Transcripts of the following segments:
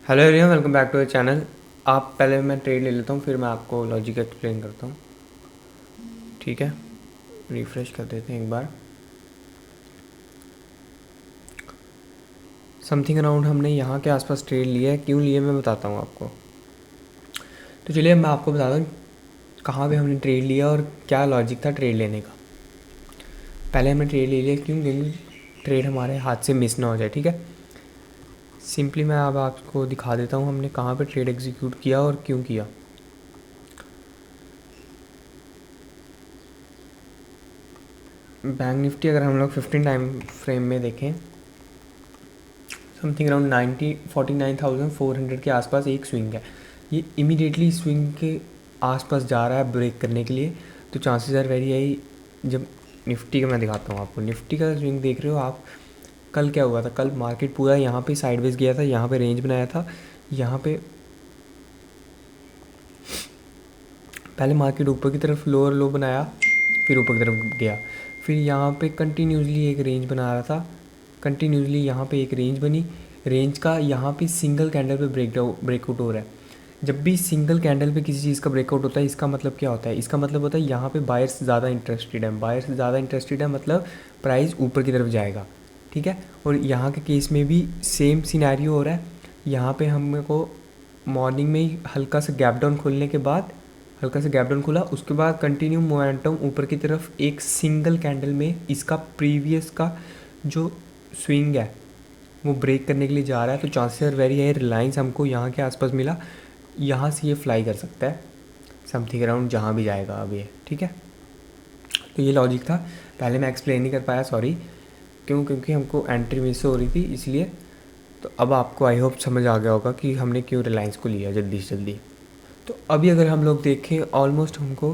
Hello everyone, welcome back to the channel. आप पहले मैं ट्रेड ले लेता हूँ, फिर मैं आपको लॉजिक एक्सप्लेन करता हूँ। ठीक है, रिफ़्रेश कर देते हैं एक बार। समथिंग अराउंड हमने यहाँ के आसपास ट्रेड लिया है। क्यों लिए मैं बताता हूँ आपको। तो चलिए मैं आपको बताता हूँ कहाँ पे हमने ट्रेड लिया और क्या लॉजिक था ट्रेड लेने का। पहले हमने ट्रेड ले लिया क्यों, क्योंकि ट्रेड हमारे हाथ से मिस ना हो जाए। ठीक है, सिंपली मैं अब आपको दिखा देता हूँ हमने कहाँ पे ट्रेड एग्जीक्यूट किया और क्यों किया। बैंक निफ्टी अगर हम लोग 15 टाइम फ्रेम में देखें, समथिंग अराउंड 49,400 के आसपास एक स्विंग है। ये इमीडिएटली स्विंग के आसपास जा रहा है ब्रेक करने के लिए। तो चांसेस आर वेरी हाई। जब निफ्टी का मैं दिखाता हूँ आपको, निफ्टी का स्विंग देख रहे हो आप। कल क्या हुआ था, कल मार्केट पूरा यहाँ पे साइडवेज गया था, यहाँ पे रेंज बनाया था। यहाँ पे पहले मार्केट ऊपर की तरफ लोअर लो बनाया, फिर ऊपर की तरफ गया, फिर यहाँ पे कंटिन्यूसली एक रेंज बना रहा था। कंटिन्यूसली यहाँ पे एक रेंज बनी, रेंज का यहाँ पे सिंगल कैंडल पे ब्रेकआउट हो रहा है। जब भी सिंगल कैंडल पे किसी चीज़ का ब्रेकआउट होता है, इसका मतलब क्या होता है, इसका मतलब होता है यहाँ पे बायर्स ज़्यादा इंटरेस्टेड है। बायर्स ज़्यादा इंटरेस्टेड है मतलब प्राइस ऊपर की तरफ जाएगा। ठीक है, और यहाँ के केस में भी सेम सिनेरियो हो रहा है। यहाँ पे हमको मॉर्निंग में ही हल्का सा गैप डाउन खोलने के बाद, हल्का सा गैप डाउन खुला, उसके बाद कंटिन्यू मोमेंटम ऊपर की तरफ एक सिंगल कैंडल में इसका प्रीवियस का जो स्विंग है वो ब्रेक करने के लिए जा रहा है। तो चांसेस वेरी है रिलायंस हमको यहाँ के आसपास मिला, यहाँ से ये फ्लाई कर सकता है समथिंग अराउंड जहाँ भी जाएगा अब ये। ठीक है, तो ये लॉजिक था। पहले मैं एक्सप्लेन नहीं कर पाया, सॉरी। क्यों, क्योंकि हमको एंट्री मिस हो रही थी इसलिए। तो अब आपको आई होप समझ आ गया होगा कि हमने क्यों रिलायंस को लिया जल्दी से जल्दी। तो अभी अगर हम लोग देखें, ऑलमोस्ट हमको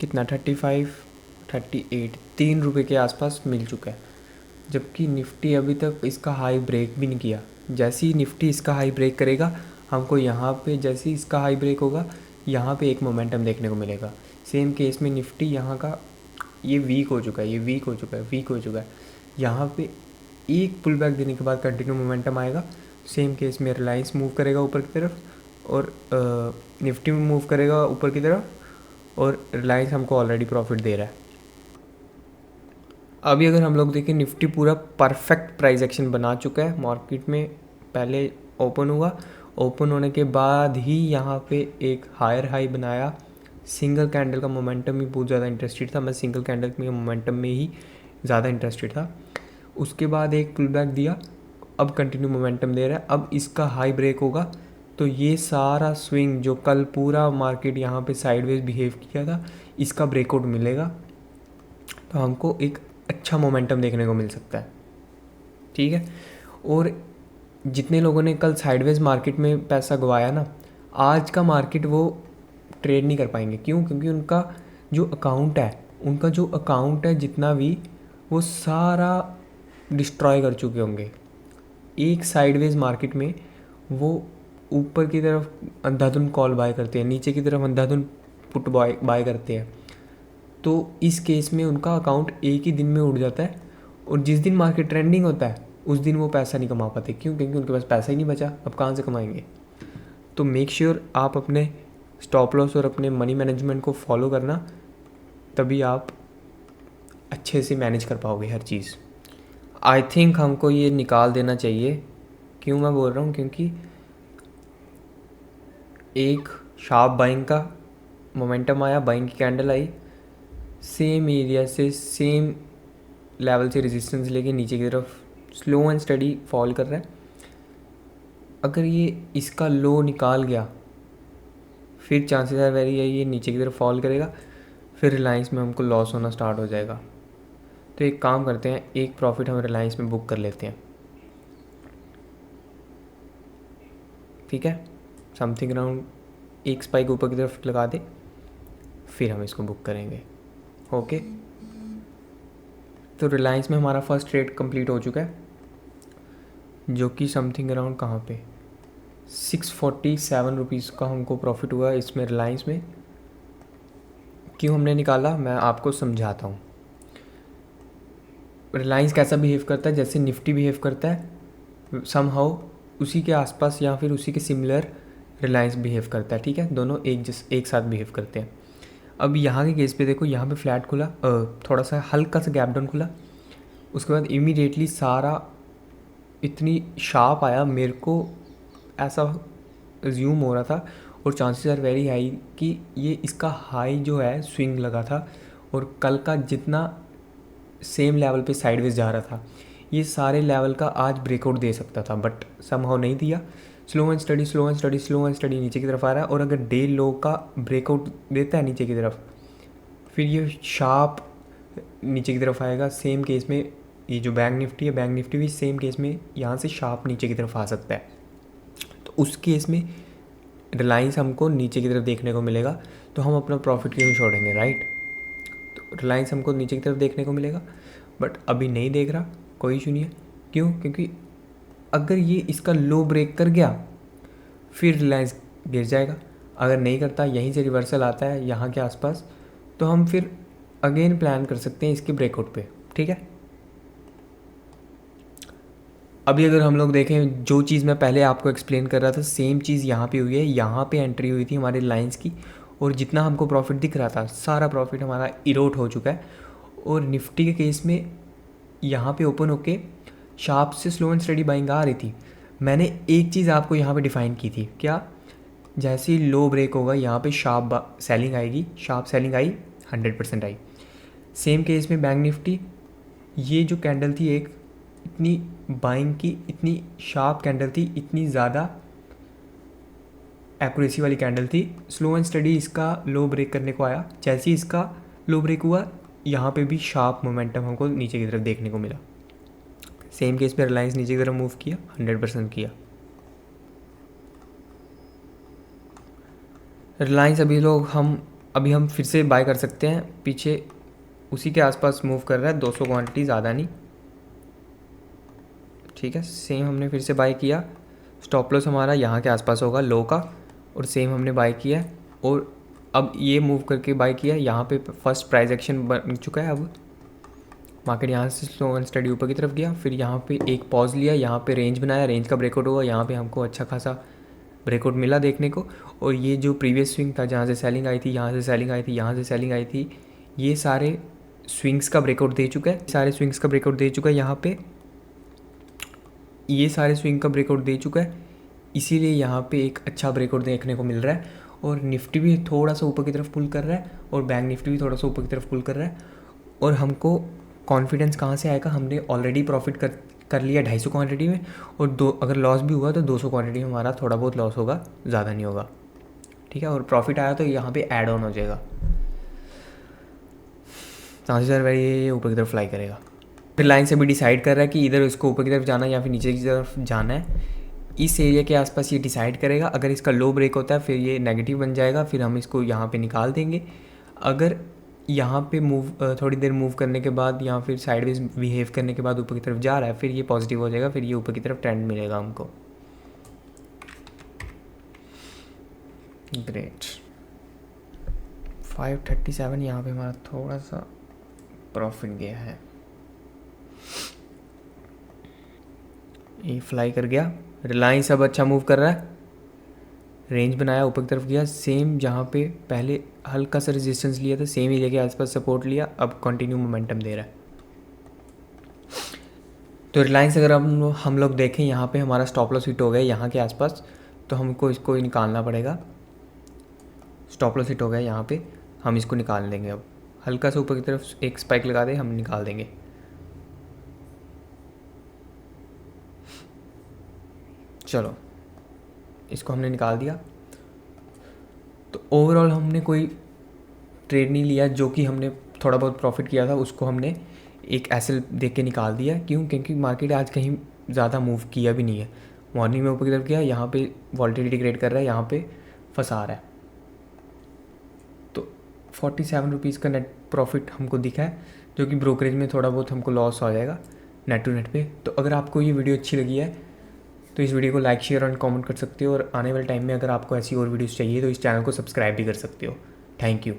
कितना 35 38 3 रुपये के आसपास मिल चुका है। जबकि निफ्टी अभी तक इसका हाई ब्रेक भी नहीं किया। जैसे ही निफ्टी इसका हाई ब्रेक करेगा, हमको यहाँ पे जैसे ही इसका हाई ब्रेक होगा, यहाँ पे एक मोमेंटम देखने को मिलेगा। सेम केस में निफ्टी यहाँ का ये वीक हो चुका है, ये वीक हो चुका है, वीक हो चुका है। यहाँ पे एक पुल बैक देने के बाद कंटिन्यू मोमेंटम आएगा। सेम केस में रिलायंस मूव करेगा ऊपर की तरफ, और निफ्टी में मूव करेगा ऊपर की तरफ, और रिलायंस हमको ऑलरेडी प्रॉफिट दे रहा है। अभी अगर हम लोग देखें, निफ्टी पूरा परफेक्ट प्राइस एक्शन बना चुका है मार्केट में। पहले ओपन हुआ, ओपन होने के बाद ही यहाँ पे एक हायर हाई बनाया। सिंगल कैंडल का मोमेंटम ही बहुत ज़्यादा इंटरेस्टेड था, मैं सिंगल कैंडल के मोमेंटम में ही ज़्यादा इंटरेस्टेड था। उसके बाद एक पुल बैक दिया, अब कंटिन्यू मोमेंटम दे रहा है। अब इसका हाई ब्रेक होगा तो ये सारा स्विंग जो कल पूरा मार्केट यहाँ पे साइडवेज बिहेव किया था, इसका ब्रेकआउट मिलेगा। तो हमको एक अच्छा मोमेंटम देखने को मिल सकता है। ठीक है, और जितने लोगों ने कल साइडवेज मार्केट में पैसा गवाया ना, आज का मार्केट वो ट्रेड नहीं कर पाएंगे। क्यों, क्योंकि उनका जो अकाउंट है जितना भी, वो सारा डिस्ट्रॉय कर चुके होंगे एक साइडवेज मार्केट में। वो ऊपर की तरफ अंधाधुन कॉल बाय करते हैं, नीचे की तरफ अंधाधुन पुट बाय करते हैं। तो इस केस में उनका अकाउंट एक ही दिन में उड़ जाता है, और जिस दिन मार्केट ट्रेंडिंग होता है उस दिन वो पैसा नहीं कमा पाते। क्यों, क्योंकि उनके पास पैसा ही नहीं बचा, अब कहाँ से कमाएंगे। तो मेक श्योर आप अपने स्टॉप लॉस और अपने मनी मैनेजमेंट को फॉलो करना, तभी आप अच्छे से मैनेज कर पाओगे हर चीज़। आई थिंक हमको ये निकाल देना चाहिए। क्यों मैं बोल रहा हूँ, क्योंकि एक शार्प बाइंग का मोमेंटम आया, बाइंग की कैंडल आई, सेम एरिया से सेम लेवल से रेजिस्टेंस लेके नीचे की तरफ स्लो एंड स्टडी फॉल कर रहा है। अगर ये इसका लो निकाल गया, फिर चांसेस है वेरी है ये नीचे की तरफ फॉल करेगा, फिर रिलायंस में हमको लॉस होना स्टार्ट हो जाएगा। तो एक काम करते हैं, एक प्रॉफिट हम रिलायंस में बुक कर लेते हैं। ठीक है, समथिंग अराउंड एक स्पाइक ऊपर की तरफ लगा दे, फिर हम इसको बुक करेंगे। ओके, तो रिलायंस में हमारा फर्स्ट ट्रेड कंप्लीट हो चुका है, जो कि समथिंग अराउंड कहाँ पे 647 रुपीज़ का हमको प्रॉफिट हुआ इसमें रिलायंस में। क्यों हमने निकाला मैं आपको समझाता हूँ। रिलायंस कैसा बिहेव करता है, जैसे निफ्टी बिहेव करता है समहाउ। उसी के आसपास या फिर उसी के सिमिलर रिलायंस बिहेव करता है, ठीक है, दोनों एक साथ बिहेव करते हैं। अब यहाँ के केस पे देखो, यहाँ पे फ्लैट खुला, थोड़ा सा हल्का सा गैप डाउन खुला, उसके बाद इमीडिएटली सारा इतनी शार्प आया, मेरे को ऐसा अज्यूम हो रहा था और चांसेस आर वेरी हाई कि ये इसका हाई जो है स्विंग लगा था और कल का जितना सेम लेवल पे साइडवेज जा रहा था ये सारे लेवल का आज ब्रेकआउट दे सकता था, बट समहाउ नहीं दिया। स्लो एंड स्टडी नीचे की तरफ आ रहा है, और अगर डे लो का ब्रेकआउट देता है नीचे की तरफ, फिर ये शार्प नीचे की तरफ आएगा। सेम केस में ये जो बैंक निफ्टी है, बैंक निफ्टी भी सेम केस में यहाँ से शार्प नीचे की तरफ आ सकता है। तो उस केस में रिलायंस हमको नीचे की तरफ देखने को मिलेगा, तो हम अपना प्रॉफिट क्यों छोड़ेंगे, राइट। तो रिलायंस हमको नीचे की तरफ देखने को मिलेगा, बट अभी नहीं देख रहा, कोई इशू नहीं है। क्यों? क्योंकि अगर ये इसका लो ब्रेक कर गया फिर रिलायंस गिर जाएगा। अगर नहीं करता, यहीं से रिवर्सल आता है यहाँ के आसपास, तो हम फिर अगेन प्लान कर सकते हैं इसके ब्रेकआउट पे, ठीक है। अभी अगर हम लोग देखें, जो चीज़ मैं पहले आपको एक्सप्लेन कर रहा था सेम चीज़ यहाँ पे हुई है। यहाँ पे एंट्री हुई थी हमारी रिलायंस की, और जितना हमको प्रॉफिट दिख रहा था सारा प्रॉफिट हमारा इरोट हो चुका है। और निफ्टी के केस में यहाँ पे ओपन होके शार्प से स्लो एंड स्टडी बाइंग आ रही थी। मैंने एक चीज़ आपको यहाँ पे डिफ़ाइन की थी, क्या? जैसे ही लो ब्रेक होगा यहाँ पे शार्प सेलिंग आएगी, शार्प सेलिंग आई, 100% आई। सेम केस में बैंक निफ्टी, ये जो कैंडल थी एक इतनी बाइंग की, इतनी शार्प कैंडल थी, इतनी ज़्यादा एक्यूरेसी वाली कैंडल थी। स्लो एंड स्टडी इसका लो ब्रेक करने को आया, जैसे ही इसका लो ब्रेक हुआ यहाँ पे भी शार्प मोमेंटम हमको नीचे की तरफ देखने को मिला। सेम केस पे रिलायंस नीचे की तरफ मूव किया, 100% किया। रिलायंस अभी हम फिर से बाय कर सकते हैं, पीछे उसी के आसपास मूव कर रहा है, 200 क्वांटिटी, ज़्यादा नहीं, ठीक है। सेम हमने फिर से बाय किया, स्टॉप लॉस हमारा यहाँ के आसपास होगा लो का, और सेम हमने बाय किया, और अब ये मूव करके बाय किया। यहाँ पे फर्स्ट प्राइस एक्शन बन चुका है। अब मार्केट यहाँ से स्लो एंड स्टडी ऊपर की तरफ गया, फिर यहाँ पे एक पॉज लिया, यहाँ पे रेंज बनाया, रेंज का ब्रेकआउट हुआ, यहाँ पे हमको अच्छा खासा ब्रेकआउट मिला देखने को। और ये जो प्रीवियस स्विंग था जहाँ से सेलिंग आई थी, यहाँ से सेलिंग आई थी, यहाँ से सेलिंग आई थी, ये सारे स्विंग्स का ब्रेकआउट दे चुका है, सारे स्विंग्स का ब्रेकआउट दे चुका है। यहाँ पे ये सारे स्विंग का ब्रेकआउट दे चुका है, इसीलिए यहाँ पे एक अच्छा ब्रेकआउट देखने को मिल रहा है। और निफ्टी भी थोड़ा सा ऊपर की तरफ पुल कर रहा है, और बैंक निफ्टी भी थोड़ा सा ऊपर की तरफ पुल कर रहा है। और हमको कॉन्फिडेंस कहाँ से आएगा? हमने ऑलरेडी प्रॉफिट कर लिया 250 क्वांटिटी में, और अगर लॉस भी हुआ तो 200 क्वांटिटी में हमारा थोड़ा बहुत लॉस होगा, ज़्यादा नहीं होगा, ठीक है। और प्रॉफिट आया तो यहाँ पे ऐड ऑन हो जाएगा, चांसेस आर वेरी ये ऊपर की तरफ फ्लाई करेगा। रिलायंस अभी डिसाइड कर रहा है कि इधर इसको ऊपर की तरफ जाना है या फिर नीचे की तरफ जाना है। इस एरिया के आसपास ये डिसाइड करेगा। अगर इसका लो ब्रेक होता है फिर ये नेगेटिव बन जाएगा, फिर हम इसको यहाँ पे निकाल देंगे। अगर यहाँ पे थोड़ी देर मूव करने के बाद या फिर साइडवेज बिहेव करने के बाद ऊपर की तरफ जा रहा है, फिर ये पॉजिटिव हो जाएगा, फिर ये ऊपर की तरफ ट्रेंड मिलेगा हमको। ग्रेट। 537 यहाँ पे हमारा थोड़ा सा प्रॉफिट गया है, ये फ्लाई कर गया। रिलायंस अब अच्छा मूव कर रहा है, रेंज बनाया, ऊपर की तरफ गया, सेम जहाँ पे पहले हल्का सा रेजिस्टेंस लिया था सेम एरिया के आसपास सपोर्ट लिया, अब कंटिन्यू मोमेंटम दे रहा है। तो रिलायंस अगर हम लोग देखें, यहाँ पे हमारा स्टॉप लॉस हिट हो गया यहाँ के आसपास, तो हमको इसको निकालना पड़ेगा। स्टॉप लॉस हिट हो गया यहाँ पे, हम इसको निकाल देंगे। अब हल्का सा ऊपर की तरफ एक स्पाइक लगा दे, हम निकाल देंगे। चलो, इसको हमने निकाल दिया। तो ओवरऑल हमने कोई ट्रेड नहीं लिया, जो कि हमने थोड़ा बहुत प्रॉफिट किया था उसको हमने एक एसएल देख के निकाल दिया। क्यों? क्योंकि मार्केट आज कहीं ज़्यादा मूव किया भी नहीं है। मॉर्निंग में ऊपर की तरफ गया, यहाँ पे वॉल्टिलिटी क्रिएट कर रहा है, यहाँ पे फंसा रहा है। तो 47 रुपीज़ का नेट प्रॉफिट हमको दिखा है, जो कि ब्रोकरेज में थोड़ा बहुत हमको लॉस हो जाएगा नेट टू नेट पे। तो अगर आपको ये वीडियो अच्छी लगी है तो इस वीडियो को लाइक, शेयर और कमेंट कर सकते हो, और आने वाले टाइम में अगर आपको ऐसी और वीडियोस चाहिए तो इस चैनल को सब्सक्राइब भी कर सकते हो। Thank you.